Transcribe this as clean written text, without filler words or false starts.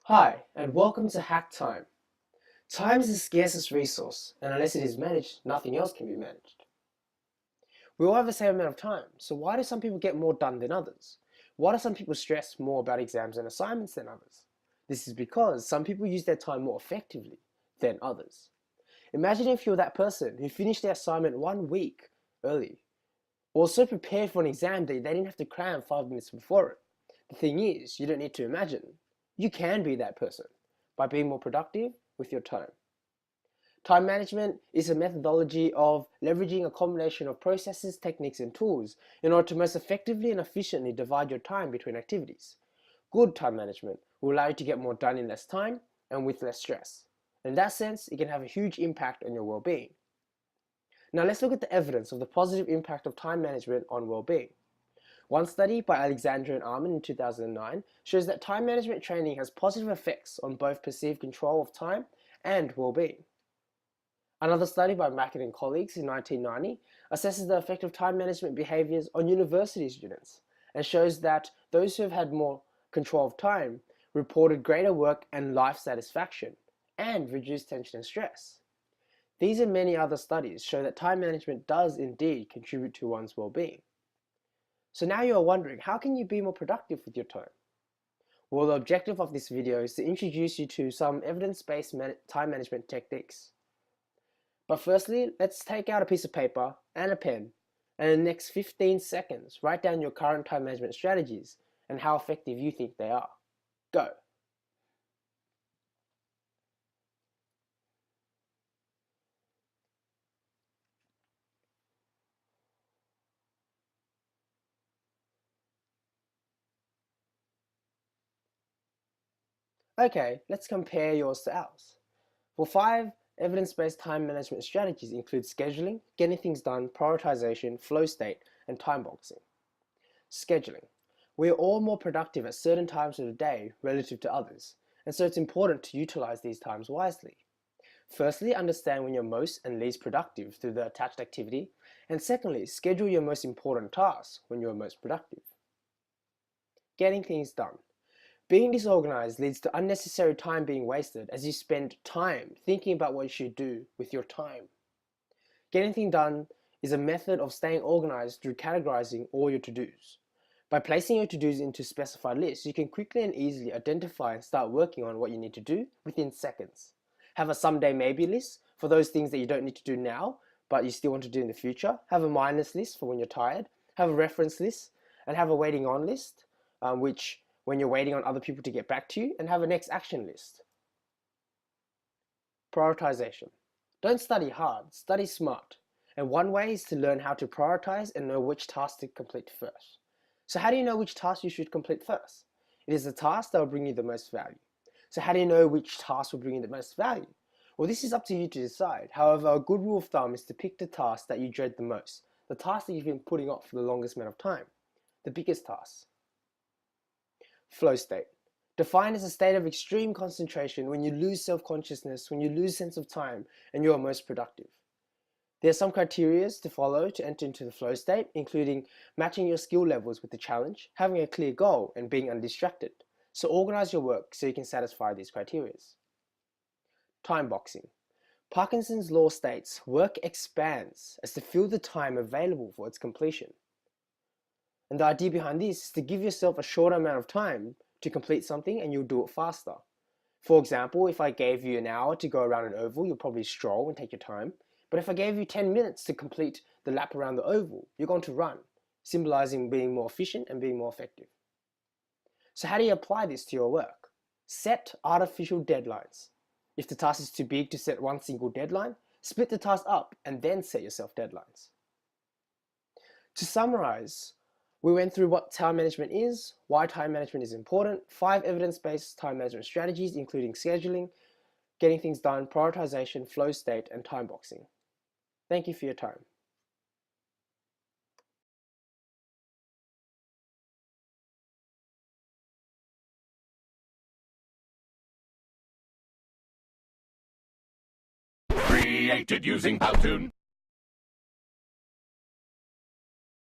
Hi, and welcome to Hack Time. Time is the scarcest resource, and unless it is managed, nothing else can be managed. We all have the same amount of time, so why do some people get more done than others? Why do some people stress more about exams and assignments than others? This is because some people use their time more effectively than others. Imagine if you're that person who finished their assignment 1 week early, or so prepared for an exam that they didn't have to cram 5 minutes before it. The thing is, you don't need to imagine. You can be that person by being more productive with your time. Time management is a methodology of leveraging a combination of processes, techniques, and tools in order to most effectively and efficiently divide your time between activities. Good time management will allow you to get more done in less time and with less stress. In that sense, it can have a huge impact on your well-being. Now let's look at the evidence of the positive impact of time management on well-being. One study by Alexandra and Armin in 2009 shows that time management training has positive effects on both perceived control of time and well-being. Another study by Mackett and colleagues in 1990 assesses the effect of time management behaviors on university students and shows that those who have had more control of time reported greater work and life satisfaction and reduced tension and stress. These and many other studies show that time management does indeed contribute to one's well-being. So now you are wondering, how can you be more productive with your time? Well, the objective of this video is to introduce you to some evidence-based time management techniques. But firstly, let's take out a piece of paper and a pen, and in the next 15 seconds, write down your current time management strategies and how effective you think they are. Go! Okay, let's compare yours to ours. For 5 evidence-based time management strategies include scheduling, getting things done, prioritization, flow state, and time boxing. Scheduling. We are all more productive at certain times of the day relative to others, and so it's important to utilize these times wisely. Firstly, understand when you're most and least productive through the attached activity, and secondly, schedule your most important tasks when you're most productive. Getting things done. Being disorganized leads to unnecessary time being wasted as you spend time thinking about what you should do with your time. Getting things done is a method of staying organized through categorizing all your to-dos. By placing your to-dos into specified lists, you can quickly and easily identify and start working on what you need to do within seconds. Have a someday maybe list for those things that you don't need to do now, but you still want to do in the future. Have a mindless list for when you're tired. Have a reference list, and have a waiting on list, which when you're waiting on other people to get back to you, and have a next action list. Prioritization. Don't study hard, study smart. And one way is to learn how to prioritize and know which task to complete first. So how do you know which task you should complete first? It is the task that will bring you the most value. So how do you know which task will bring you the most value? Well, this is up to you to decide. However, a good rule of thumb is to pick the task that you dread the most, the task that you've been putting off for the longest amount of time, the biggest task. Flow state. Defined as a state of extreme concentration when you lose self-consciousness, when you lose sense of time, and you are most productive. There are some criteria to follow to enter into the flow state, including matching your skill levels with the challenge, having a clear goal, and being undistracted. So organize your work so you can satisfy these criteria. Time boxing. Parkinson's law states work expands as to fill the time available for its completion. And the idea behind this is to give yourself a shorter amount of time to complete something and you'll do it faster. For example, if I gave you an hour to go around an oval, you'll probably stroll and take your time. But if I gave you 10 minutes to complete the lap around the oval, you're going to run, symbolizing being more efficient and being more effective. So how do you apply this to your work? Set artificial deadlines. If the task is too big to set one single deadline, split the task up and then set yourself deadlines. To summarize, we went through what time management is, why time management is important, 5 evidence-based time management strategies including scheduling, getting things done, prioritization, flow state, and time boxing. Thank you for your time. Created using Powtoon.